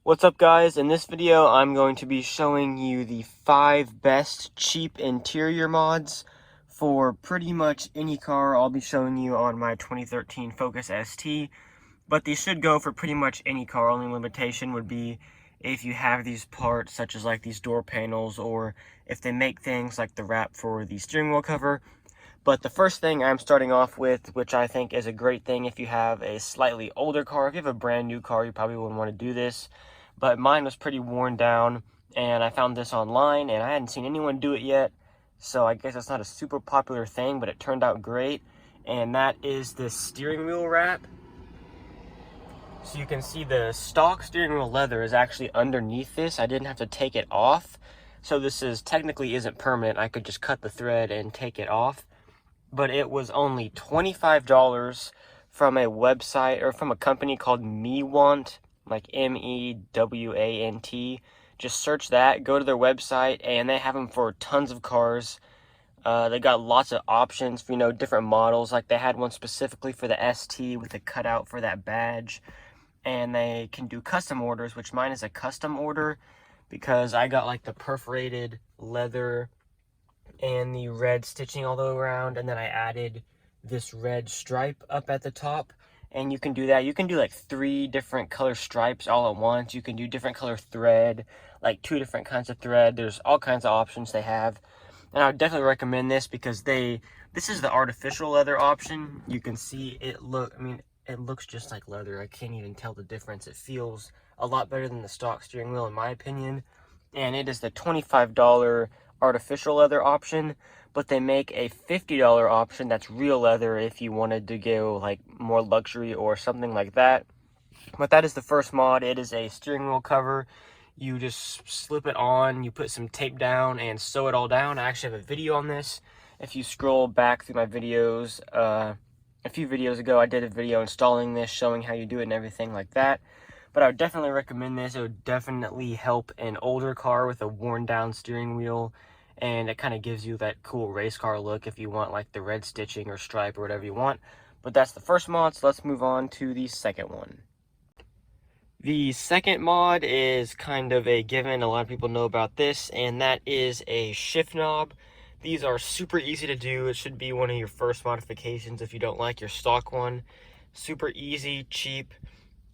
What's up, guys? In this video I'm going to be showing you the 5 best cheap interior mods for pretty much any car. I'll be showing you on my 2013 Focus ST, but these should go for pretty much any car. Only limitation would be if you have these parts, such as like these door panels, or if they make things like the wrap for the steering wheel cover. But the first thing I'm starting off with, which I think is a great thing if you have a slightly older car. If you have a brand new car, you probably wouldn't want to do this, but mine was pretty worn down, and I found this online, and I hadn't seen anyone do it yet, so I guess it's not a super popular thing, but it turned out great. And that is this steering wheel wrap. So you can see the stock steering wheel leather is actually underneath this. I didn't have to take it off, so this is technically isn't permanent. I could just cut the thread and take it off, but it was only $25 from a website, or from a company called Mewant, like MEWANT. Just search that, go to their website, and they have them for tons of cars. They got lots of options for, different models. Like they had one specifically for the ST with a cutout for that badge. And they can do custom orders, which mine is a custom order because I got like the perforated leather and the red stitching all the way around, and then I added this red stripe up at the top. And you can do that. You can do like 3 different color stripes all at once. You can do different color thread, like 2 different kinds of thread. There's all kinds of options they have, and I would definitely recommend this because this is the artificial leather option. You can see it looks just like leather. I can't even tell the difference. It feels a lot better than the stock steering wheel in my opinion. And it is the $25 artificial leather option, but they make a $50 option that's real leather if you wanted to go like more luxury or something like that. But that is the first mod. It is a steering wheel cover. You just slip it on, you put some tape down and sew it all down. I actually have a video on this. If you scroll back through my videos, a few videos ago I did a video installing this, showing how you do it and everything like that. But I would definitely recommend this. It would definitely help an older car with a worn down steering wheel, and it kind of gives you that cool race car look if you want like the red stitching or stripe or whatever you want. But that's the first mod, so let's move on to the second one. The second mod is kind of a given. A lot of people know about this, and that is a shift knob. These are super easy to do. It should be one of your first modifications if you don't like your stock one. Super easy, cheap.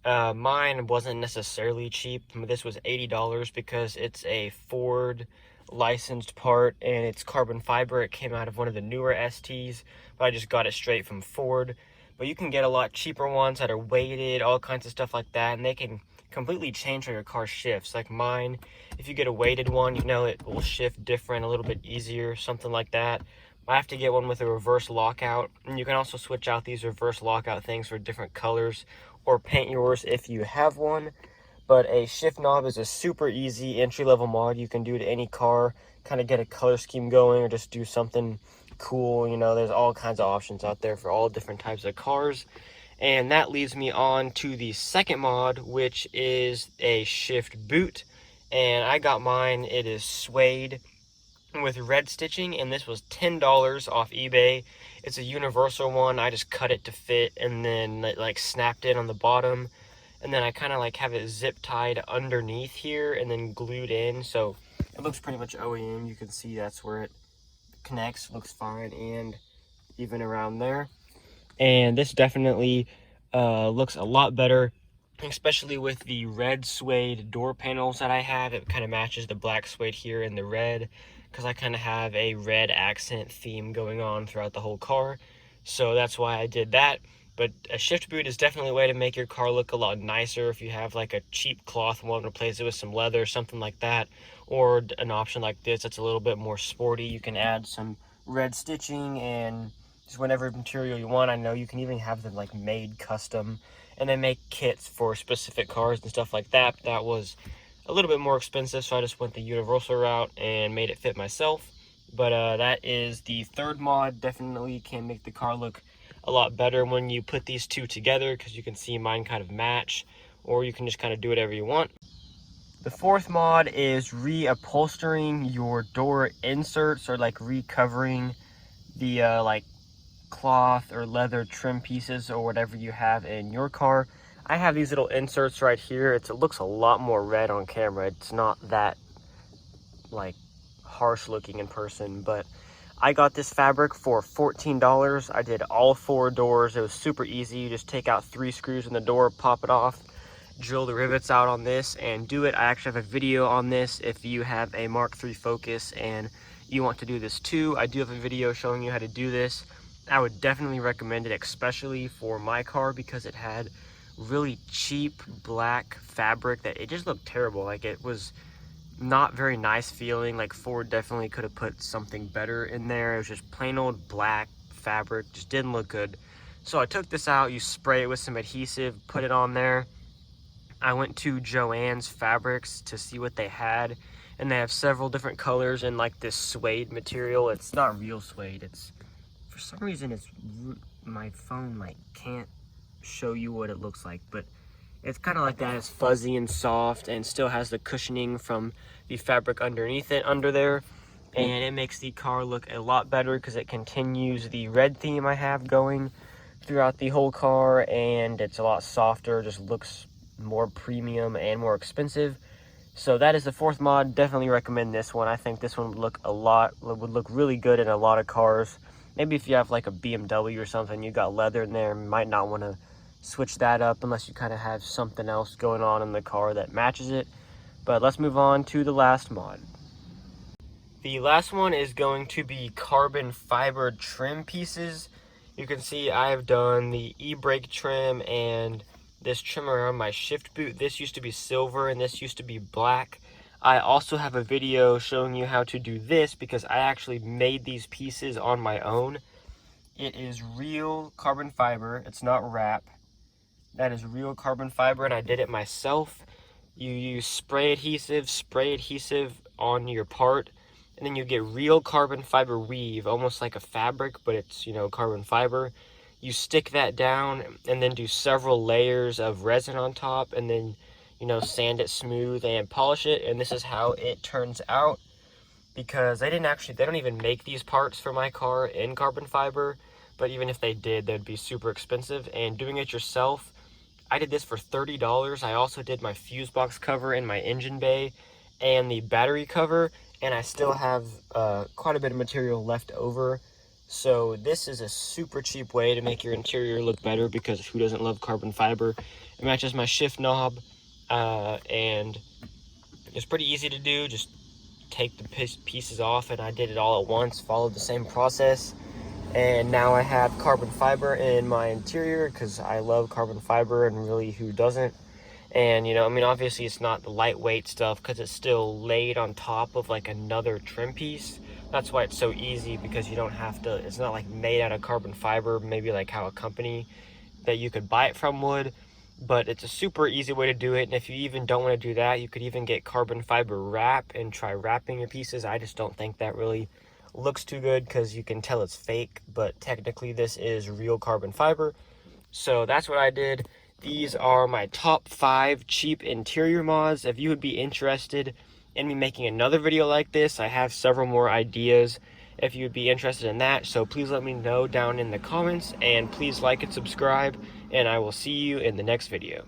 Mine wasn't necessarily cheap. This was $80 because it's a Ford licensed part and it's carbon fiber. It came out of one of the newer STs, but I just got it straight from Ford. But you can get a lot cheaper ones that are weighted, all kinds of stuff like that, and they can completely change how your car shifts. Like mine, if you get a weighted one, it will shift different, a little bit easier, something like that. I have to get one with a reverse lockout, and you can also switch out these reverse lockout things for different colors, or paint yours if you have one. But a shift knob is a super easy entry-level mod you can do to any car, kind of get a color scheme going or just do something cool. There's all kinds of options out there for all different types of cars. And that leads me on to the second mod, which is a shift boot. And I got mine. It is suede with red stitching, and this was $10 off eBay. It's a universal one. I just cut it to fit and then like snapped it on the bottom, and then I kind of like have it zip tied underneath here and then glued in, so it looks pretty much OEM. You can see that's where it connects. Looks fine, and even around there. And this definitely looks a lot better, especially with the red suede door panels that I have. It kind of matches the black suede here and the red, because I kind of have a red accent theme going on throughout the whole car. So that's why I did that. But a shift boot is definitely a way to make your car look a lot nicer. If you have like a cheap cloth one, replace it with some leather, something like that. Or an option like this that's a little bit more sporty. You can add some red stitching and just whatever material you want. I know you can even have them like made custom, and they make kits for specific cars and stuff like that. That was a little bit more expensive, so I just went the universal route and made it fit myself. But that is the third mod. Definitely can make the car look a lot better when you put these two together, because you can see mine kind of match, or you can just kind of do whatever you want. The fourth mod is reupholstering your door inserts, or like recovering the like cloth or leather trim pieces or whatever you have in your car. I have these little inserts right here. It looks a lot more red on camera. It's not that like harsh looking in person, but I got this fabric for $14. I did all 4 doors. It was super easy. You just take out 3 screws in the door, pop it off, drill the rivets out on this, and do it. I actually have a video on this if you have a Mark III Focus and you want to do this too. I do have a video showing you how to do this. I would definitely recommend it, especially for my car, because it had really cheap black fabric that it just looked terrible. Like, it was not very nice feeling. Like, Ford definitely could have put something better in there. It was just plain old black fabric, just didn't look good. So I took this out, you spray it with some adhesive, put it on there. I went to Joann's Fabrics to see what they had, and they have several different colors and like this suede material. It's not real suede. It's, for some reason, it's, my phone like can't show you what it looks like, but it's kind of like that. It's fuzzy and soft and still has the cushioning from the fabric underneath it under there, and it makes the car look a lot better because it continues the red theme I have going throughout the whole car, and it's a lot softer, just looks more premium and more expensive. So that is the 4th mod. Definitely recommend this one. I think this one would look really good in a lot of cars. Maybe if you have like a BMW or something, you got leather in there, might not want to switch that up unless you kind of have something else going on in the car that matches it. But let's move on to the last mod. The last one is going to be carbon fiber trim pieces. You can see I've done the e-brake trim and this trim around my shift boot. This used to be silver and this used to be black. I also have a video showing you how to do this because I actually made these pieces on my own. It is real carbon fiber. It's not wrap. That is real carbon fiber, and I did it myself. You use spray adhesive on your part, and then you get real carbon fiber weave, almost like a fabric, but it's, you know, carbon fiber. You stick that down and then do several layers of resin on top, and then, you know, sand it smooth and polish it, and this is how it turns out. Because they don't even make these parts for my car in carbon fiber, but even if they did, they'd be super expensive. And doing it yourself, I did this for $30. I also did my fuse box cover in my engine bay and the battery cover, and I still have quite a bit of material left over. So this is a super cheap way to make your interior look better, because who doesn't love carbon fiber? It matches my shift knob, and it's pretty easy to do. Just take the pieces off, and I did it all at once, followed the same process, and now I have carbon fiber in my interior because I love carbon fiber, and really, who doesn't? And, you know, I mean, obviously it's not the lightweight stuff because it's still laid on top of like another trim piece. That's why it's so easy, because you don't have to, it's not like made out of carbon fiber, maybe like how a company that you could buy it from would. But it's a super easy way to do it. And if you even don't want to do that, you could even get carbon fiber wrap and try wrapping your pieces. I just don't think that really looks too good because you can tell it's fake, but technically this is real carbon fiber. So that's what I did. These are my top 5 cheap interior mods. If you would be interested in me making another video like this, I have several more ideas if you would be interested in that. So please let me know down in the comments, and please like and subscribe, and I will see you in the next video.